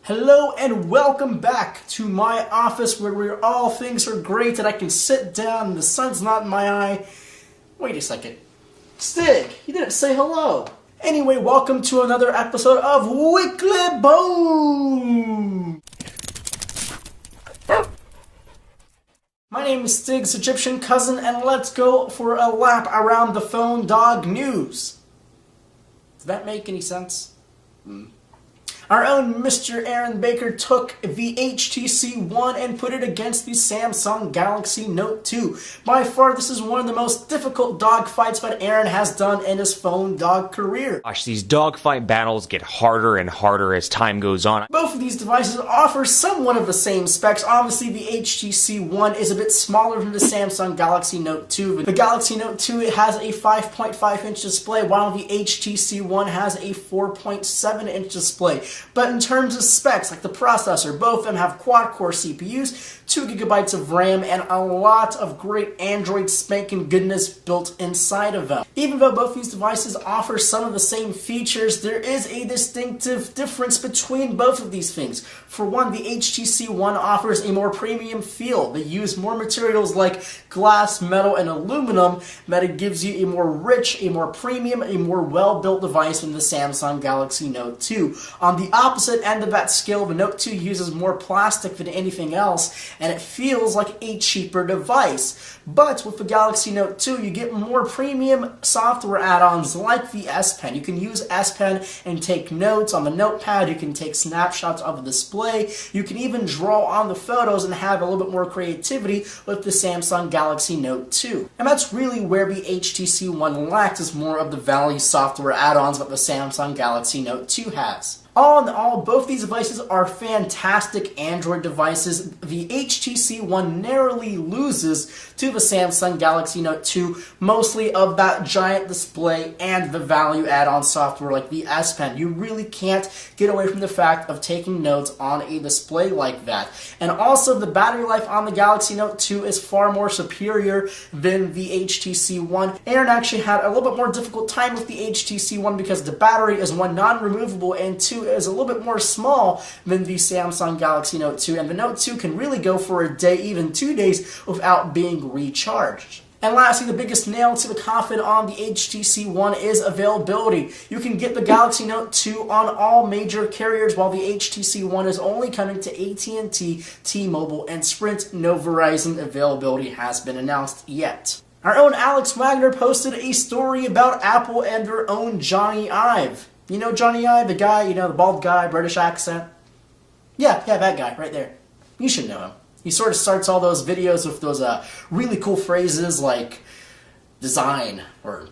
Hello and welcome back to my office where all things are great and I can sit down and the sun's not in my eye. Wait a second. Stig, you didn't say hello. Anyway, welcome to another episode of Weekly Boom! My name is Stig's Egyptian cousin and let's go for a lap around the phone dog news. Does that make any sense? Our own Mr. Aaron Baker took the HTC One and put it against the Samsung Galaxy Note 2. By far, this is one of the most difficult dogfights that Aaron has done in his phone dog career. Gosh, these dogfight battles get harder and harder as time goes on. Both of these devices offer somewhat of the same specs. Obviously, the HTC One is a bit smaller than the Samsung Galaxy Note 2. The Galaxy Note 2 has a 5.5-inch display, while the HTC One has a 4.7-inch display. But in terms of specs, like the processor, both of them have quad-core CPUs, 2 GB of RAM, and a lot of great Android spanking goodness built inside of them. Even though both these devices offer some of the same features, there is a distinctive difference between both of these things. For one, the HTC One offers a more premium feel. They use more materials like glass, metal, and aluminum, that it gives you a more rich, a more premium, a more well-built device than the Samsung Galaxy Note 2. On the opposite end of that scale, the Note 2 uses more plastic than anything else, and it feels like a cheaper device. But with the Galaxy Note 2, you get more premium software add-ons like the S Pen. You can use S Pen and take notes on the notepad. You can take snapshots of the display. You can even draw on the photos and have a little bit more creativity with the Samsung Galaxy Note 2. And that's really where the HTC One lacks, is more of the value software add-ons that the Samsung Galaxy Note 2 has. All in all, both these devices are fantastic Android devices. The HTC One narrowly loses to the Samsung Galaxy Note 2, mostly of that giant display and the value add-on software like the S Pen. You really can't get away from the fact of taking notes on a display like that. And also, the battery life on the Galaxy Note 2 is far more superior than the HTC One. Aaron actually had a little bit more difficult time with the HTC One because the battery is, one, non-removable, and two, is a little bit more small than the Samsung Galaxy Note 2, and the Note 2 can really go for a day, even 2 days, without being recharged. And lastly, the biggest nail to the coffin on the HTC One is availability. You can get the Galaxy Note 2 on all major carriers, while the HTC One is only coming to AT&T, T-Mobile, and Sprint. No Verizon availability has been announced yet. Our own Alex Wagner posted a story about Apple and their own Johnny Ive. You know Johnny Ive, the guy, the bald guy, British accent? Yeah, that guy, right there. You should know him. He sort of starts all those videos with those really cool phrases like design, or,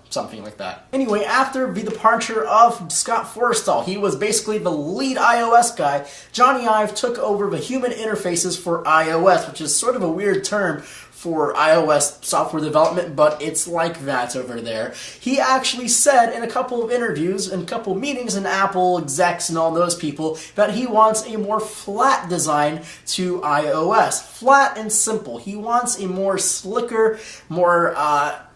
something like that. Anyway, after the departure of Scott Forstall, he was basically the lead iOS guy, Johnny Ive took over the human interfaces for iOS, which is sort of a weird term for iOS software development, but it's like that over there. He actually said in a couple of interviews and a couple of meetings in Apple execs and all those people that he wants a more flat design to iOS. Flat and simple. He wants a more slicker, more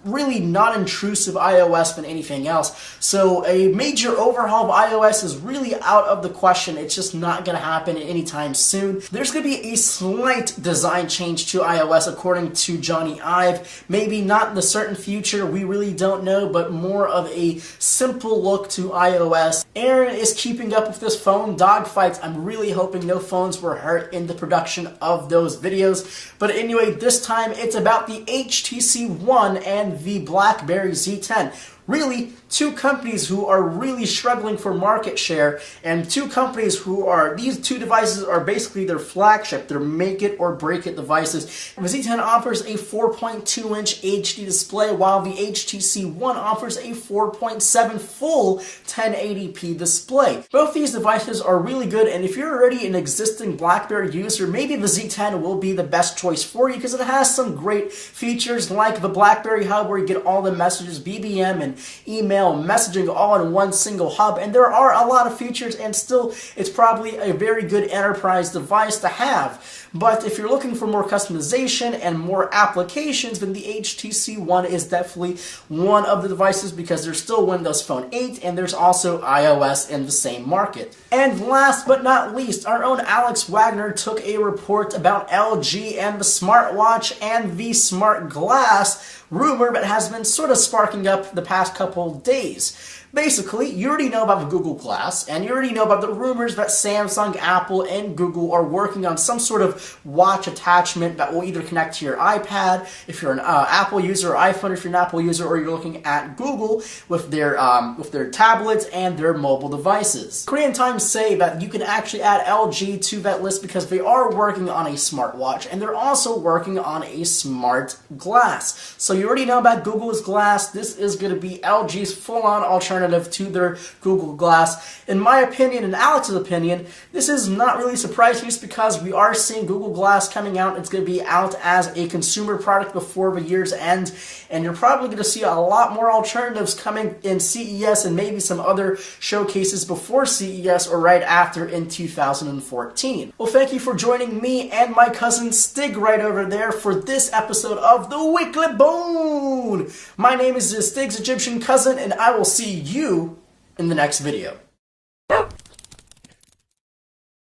really not intrusive iOS than anything else. So a major overhaul of iOS is really out of the question. It's just not going to happen anytime soon. There's going to be a slight design change to iOS according to Johnny Ive. Maybe not in the certain future, we really don't know, but more of a simple look to iOS. Aaron is keeping up with this phone dogfight. I'm really hoping no phones were hurt in the production of those videos. But anyway, this time it's about the HTC One and the BlackBerry Z10. Really, two companies who are really struggling for market share, and two companies who are, these two devices are basically their flagship, their make it or break it devices. The Z10 offers a 4.2-inch HD display, while the HTC One offers a 4.7 full 1080p display. Both these devices are really good, and if you're already an existing BlackBerry user, maybe the Z10 will be the best choice for you because it has some great features like the BlackBerry Hub where you get all the messages, BBM, and and email messaging all in one single hub, and there are a lot of features, and still it's probably a very good enterprise device to have. But if you're looking for more customization and more applications, then the HTC One is definitely one of the devices, because there's still Windows Phone 8 and there's also iOS in the same market. And last but not least, our own Alex Wagner took a report about LG and the smartwatch and the smart glass rumor that has been sort of sparking up the past couple days. Basically, you already know about the Google Glass, and you already know about the rumors that Samsung, Apple, and Google are working on some sort of watch attachment that will either connect to your iPad if you're an Apple user, or iPhone if you're an Apple user, or you're looking at Google with their tablets and their mobile devices. Korean Times say that you can actually add LG to that list because they are working on a smartwatch, and they're also working on a smart glass. So you already know about Google's Glass. This is going to be LG's full-on alternative to their Google Glass. In my opinion, and Alex's opinion, this is not really surprising just because we are seeing Google Glass coming out. It's going to be out as a consumer product before the year's end, and you're probably going to see a lot more alternatives coming in CES and maybe some other showcases before CES or right after in 2014. Well, thank you for joining me and my cousin Stig right over there for this episode of The Weekly Bone. My name is Stig's Egyptian cousin, and I will see you in the next video.